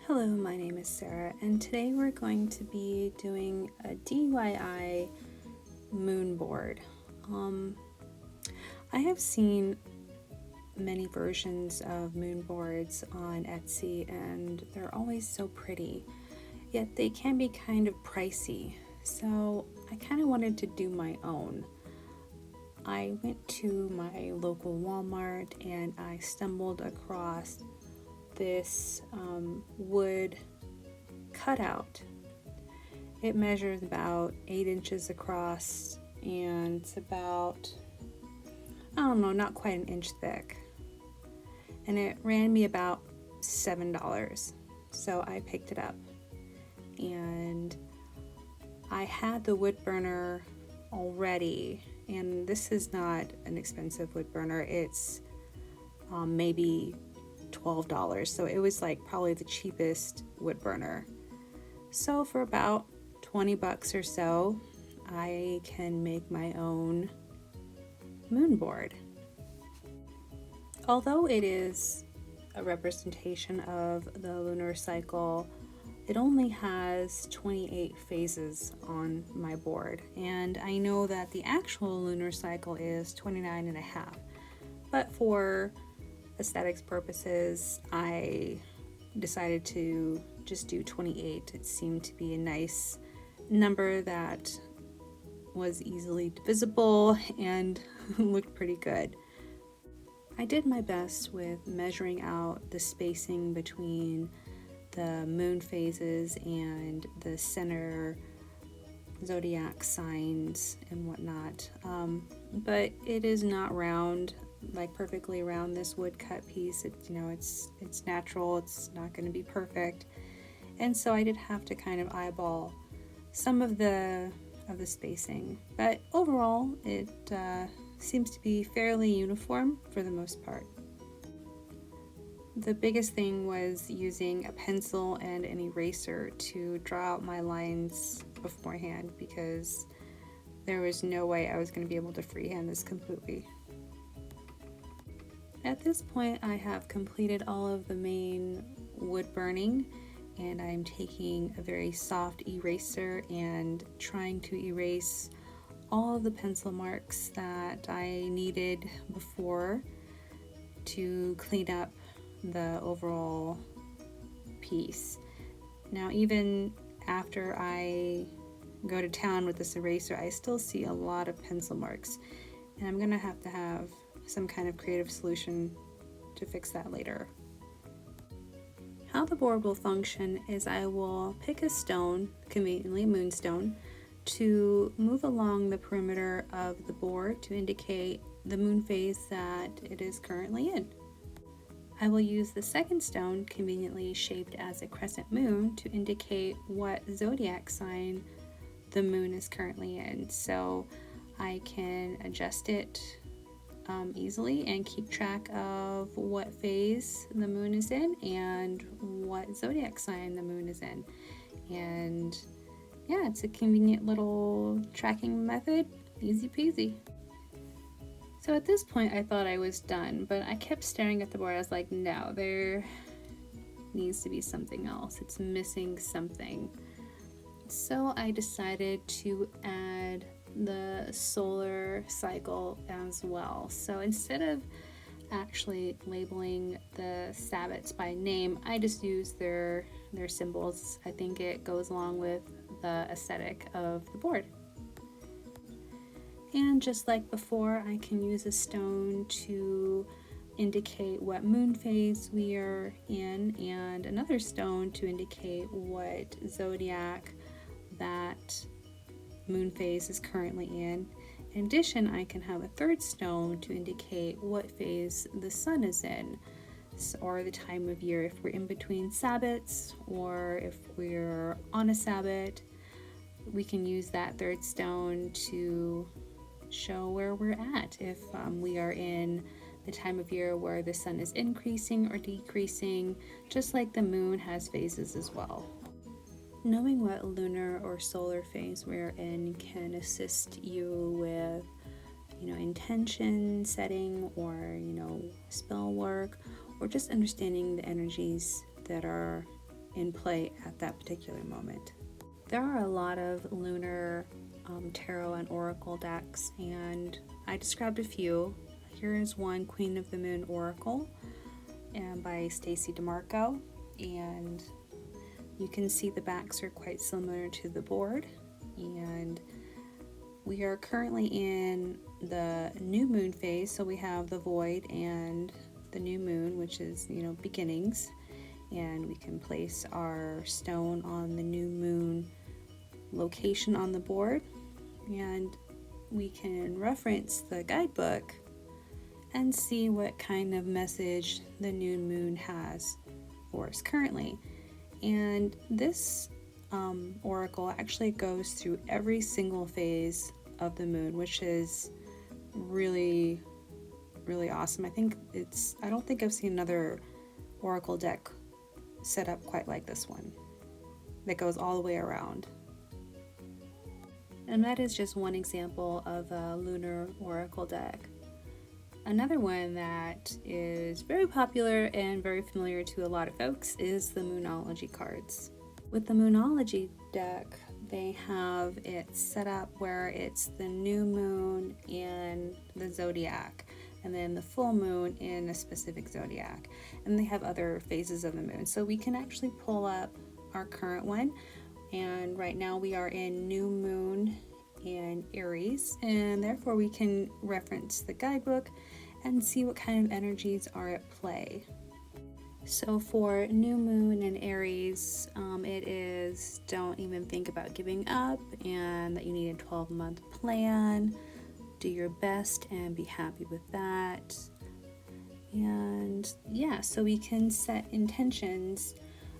Hello, my name is Sarah, and today we're going to be doing a DIY moon board. I have seen many versions of moon boards on Etsy, and they're always so pretty, yet they can be kind of pricey, so I kind of wanted to do my own. I went to my local Walmart and I stumbled across this wood cutout. It measures about 8 inches across and it's about, not quite an inch thick. And it ran me about $7. So I picked it up. And I had the wood burner already, and this is not an expensive wood burner. It's maybe $12, so it was like probably the cheapest wood burner. So for about 20 bucks or so, I can make my own moon board. Although it is a representation of the lunar cycle, it only has 28 phases on my board, and I know that the actual lunar cycle is 29 and a half, but for aesthetics purposes, I decided to just do 28. It seemed to be a nice number that was easily divisible and looked pretty good. I did my best with measuring out the spacing between the moon phases and the center zodiac signs and whatnot, but it is not round, like perfectly around this woodcut piece. It's natural. It's not going to be perfect, and so I did have to kind of eyeball some of the spacing. But overall, it seems to be fairly uniform for the most part. The biggest thing was using a pencil and an eraser to draw out my lines beforehand, because there was no way I was going to be able to freehand this completely. At this point, I have completed all of the main wood burning, and I'm taking a very soft eraser and trying to erase all of the pencil marks that I needed before to clean up the overall piece. Now, even after I go to town with this eraser, I still see a lot of pencil marks, and I'm gonna have to have some kind of creative solution to fix that later. How the board will function is I will pick a stone, conveniently a moonstone, to move along the perimeter of the board to indicate the moon phase that it is currently in. I will use the second stone, conveniently shaped as a crescent moon, to indicate what zodiac sign the moon is currently in, so I can adjust it easily and keep track of what phase the moon is in and what zodiac sign the moon is in. And yeah, it's a convenient little tracking method, easy peasy. So at this point I thought I was done, but I kept staring at the board. I was like, no, there needs to be something else. It's missing something. So I decided to add the solar cycle as well. So instead of actually labeling the Sabbats by name, I just use their symbols. I think it goes along with the aesthetic of the board. And just like before, I can use a stone to indicate what moon phase we are in, and another stone to indicate what zodiac that moon phase is currently in. In addition, I can have a third stone to indicate what phase the sun is in, or the time of year, if we're in between Sabbats or if we're on a Sabbat. We can use that third stone to show where we're at, if we are in the time of year where the sun is increasing or decreasing, just like the moon has phases as well. Knowing what lunar or solar phase we're in can assist you with, intention setting, or, spell work, or just understanding the energies that are in play at that particular moment. There are a lot of lunar tarot and oracle decks, and I described a few. Here is one, Queen of the Moon Oracle, and by Stacy DeMarco, and you can see the backs are quite similar to the board. And we are currently in the new moon phase, so we have the void and the new moon, which is, beginnings, and we can place our stone on the new moon location on the board, and we can reference the guidebook and see what kind of message the new moon has for us currently. And this oracle actually goes through every single phase of the moon, which is really, really awesome. I don't think I've seen another oracle deck set up quite like this one that goes all the way around. And that is just one example of a lunar oracle deck. Another one that is very popular and very familiar to a lot of folks is the Moonology cards. With the Moonology deck, they have it set up where it's the new moon in the zodiac and then the full moon in a specific zodiac, and they have other phases of the moon. So we can actually pull up our current one, and right now we are in new moon in Aries, and therefore we can reference the guidebook and see what kind of energies are at play. So for new moon in Aries, it is don't even think about giving up, and that you need a 12-month plan. Do your best and be happy with that. And yeah, so we can set intentions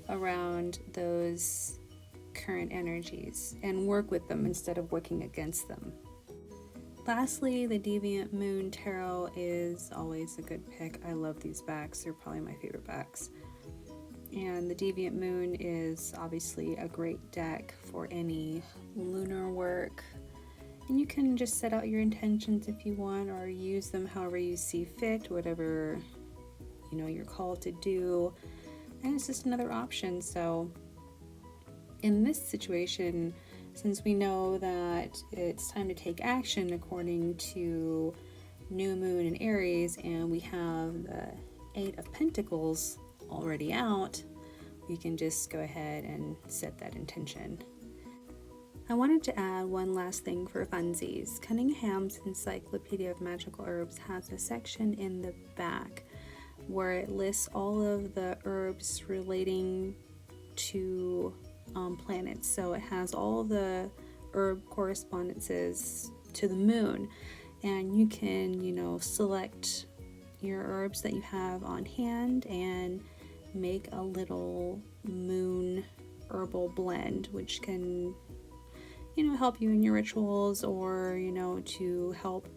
around those current energies and work with them instead of working against them. Lastly, the Deviant Moon Tarot is always a good pick. I love these backs. They're probably my favorite backs. And the Deviant Moon is obviously a great deck for any lunar work. And you can just set out your intentions if you want, or use them however you see fit, whatever you're called to do. And it's just another option. So in this situation, since we know that it's time to take action according to new moon in Aries, and we have the 8 of Pentacles already out, we can just go ahead and set that intention. I wanted to add one last thing for funsies. Cunningham's Encyclopedia of Magical Herbs has a section in the back where it lists all of the herbs relating to planets. So it has all the herb correspondences to the moon, and you can select your herbs that you have on hand and make a little moon herbal blend, which can help you in your rituals, or to help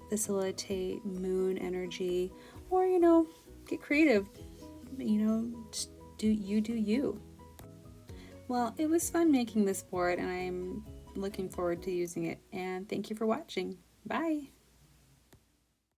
facilitate moon energy, or get creative. Just do you. Well, it was fun making this board, and I'm looking forward to using it, and thank you for watching. Bye.